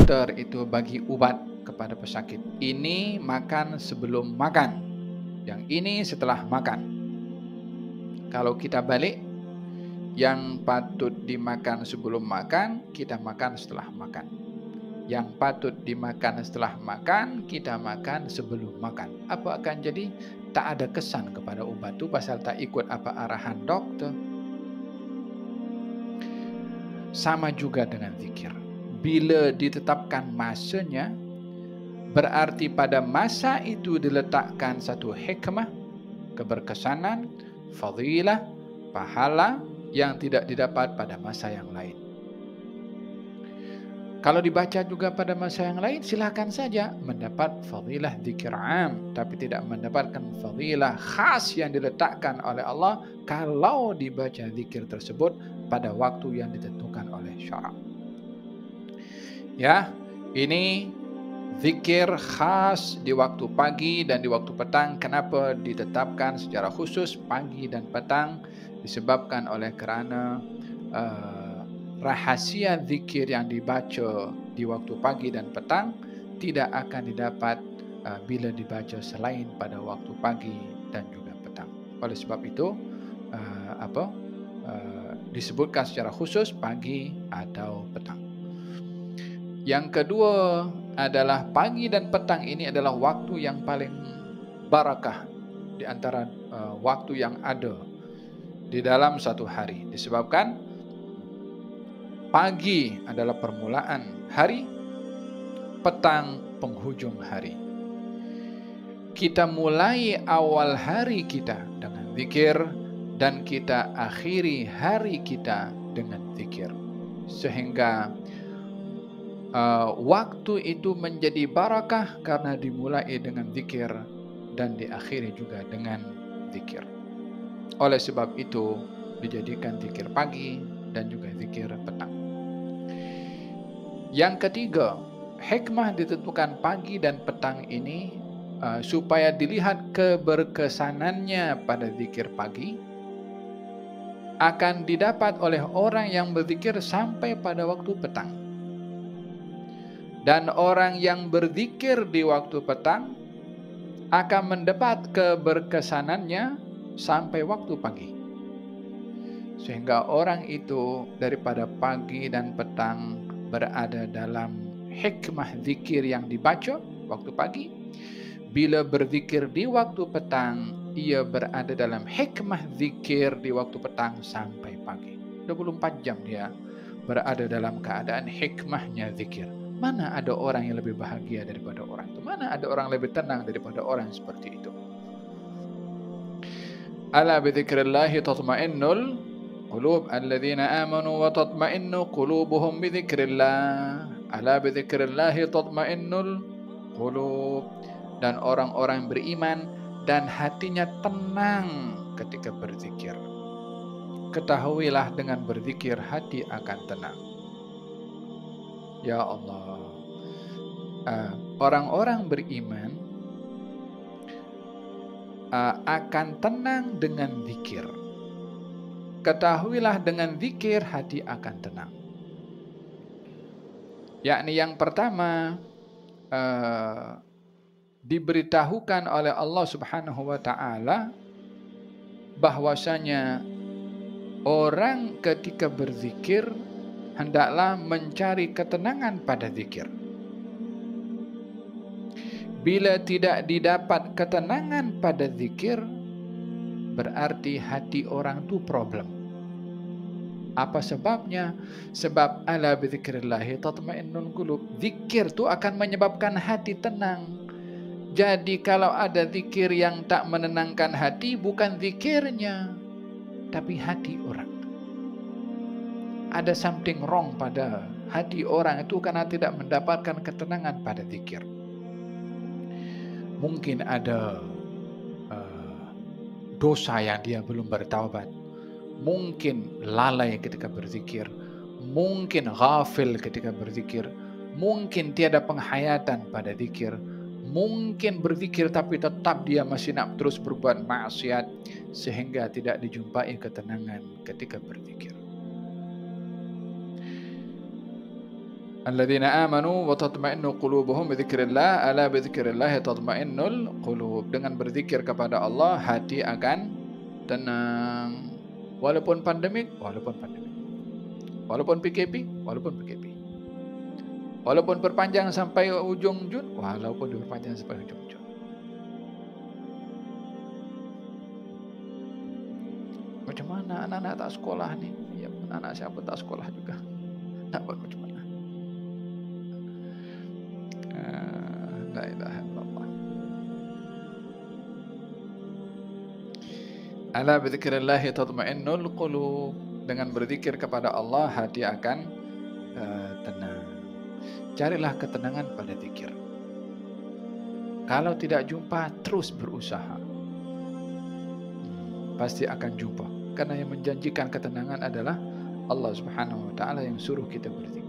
dokter itu bagi obat kepada pesakit. Ini makan sebelum makan, yang ini setelah makan. Kalau kita balik, yang patut dimakan sebelum makan, kita makan setelah makan. Yang patut dimakan setelah makan, kita makan sebelum makan. Apa akan jadi? Tak ada kesan kepada obat itu pasal tak ikut apa arahan dokter. Sama juga dengan zikir. Bila ditetapkan masanya, berarti pada masa itu diletakkan satu hikmah, keberkesanan, fadilah, pahala yang tidak didapat pada masa yang lain. Kalau dibaca juga pada masa yang lain, silakan saja mendapat fadilah zikir am, tapi tidak mendapatkan fadilah khas yang diletakkan oleh Allah kalau dibaca zikir tersebut pada waktu yang ditentukan oleh syarak. Ya, ini zikir khas di waktu pagi dan di waktu petang. Kenapa ditetapkan secara khusus pagi dan petang? Disebabkan oleh kerana rahasia zikir yang dibaca di waktu pagi dan petang tidak akan didapat bila dibaca selain pada waktu pagi dan juga petang. Oleh sebab itu disebutkan secara khusus pagi atau petang. Yang kedua adalah pagi dan petang ini adalah waktu yang paling barakah di antara waktu yang ada di dalam satu hari. Disebabkan pagi adalah permulaan hari, petang penghujung hari. Kita mulai awal hari kita dengan zikir dan kita akhiri hari kita dengan zikir. Sehingga waktu itu menjadi barakah karena dimulai dengan zikir dan diakhiri juga dengan zikir. Oleh sebab itu dijadikan zikir pagi dan juga zikir petang. Yang ketiga, hikmah ditentukan pagi dan petang ini supaya dilihat keberkesanannya pada zikir pagi akan didapat oleh orang yang berzikir sampai pada waktu petang. Dan orang yang berzikir di waktu petang akan mendapat keberkesanannya sampai waktu pagi. Sehingga orang itu daripada pagi dan petang berada dalam hikmah zikir yang dibaca waktu pagi. Bila berzikir di waktu petang, ia berada dalam hikmah zikir di waktu petang sampai pagi. 24 jam dia berada dalam keadaan hikmahnya zikir. Mana ada orang yang lebih bahagia daripada orang itu? Mana ada orang lebih tenang daripada orang seperti itu? Ala bi dzikrillahi tatma'innul qulub alladzina amanu wa tatma'innu qulubuhum bi dzikrillah. Ala bi dzikrillahi tatma'innul qulub. Dan orang-orang beriman dan hatinya tenang ketika berzikir. Ketahuilah dengan berzikir hati akan tenang. Ya Allah, orang-orang beriman akan tenang dengan zikir. Ketahuilah dengan zikir hati akan tenang. Yakni yang pertama diberitahukan oleh Allah Subhanahu wa taala bahwasanya orang ketika berzikir hendaklah mencari ketenangan pada zikir. Bila tidak didapat ketenangan pada zikir, berarti hati orang itu problem. Apa sebabnya? Sebab ala bi dzikrillahi tatma'innul qulub. Zikir itu akan menyebabkan hati tenang. Jadi kalau ada zikir yang tak menenangkan hati, bukan zikirnya, tapi hati orang. Ada something wrong pada hati orang itu karena tidak mendapatkan ketenangan pada zikir. Mungkin ada dosa yang dia belum bertaubat. Mungkin lalai ketika berzikir. Mungkin ghafil ketika berzikir. Mungkin tiada penghayatan pada zikir. Mungkin berzikir tapi tetap dia masih nak terus berbuat maksiat sehingga tidak dijumpai ketenangan ketika berzikir. Alladzina amanu wa tatma'innu qulubuhum bidzikrillah, ala bidzikrillah tatma'innul qulub. Dengan berzikir kepada Allah, hati akan tenang. Walaupun pandemik, walaupun pandemik. Walaupun PKP, walaupun PKP. Walaupun perpanjang sampai ujung Jun, walaupun diperpanjang sampai ujung Jun. Macam mana anak-anak tak sekolah nih? Ya, anak siapa tak sekolah juga. Nak buat macam mana? La ilaha illallah. Ala bidzikrillah tatma'innul qulub. Dengan berzikir kepada Allah, hati akan tenang. Carilah ketenangan pada zikir. Kalau tidak jumpa, terus berusaha. Pasti akan jumpa. Karena yang menjanjikan ketenangan adalah Allah Subhanahu wa taala yang suruh kita berzikir.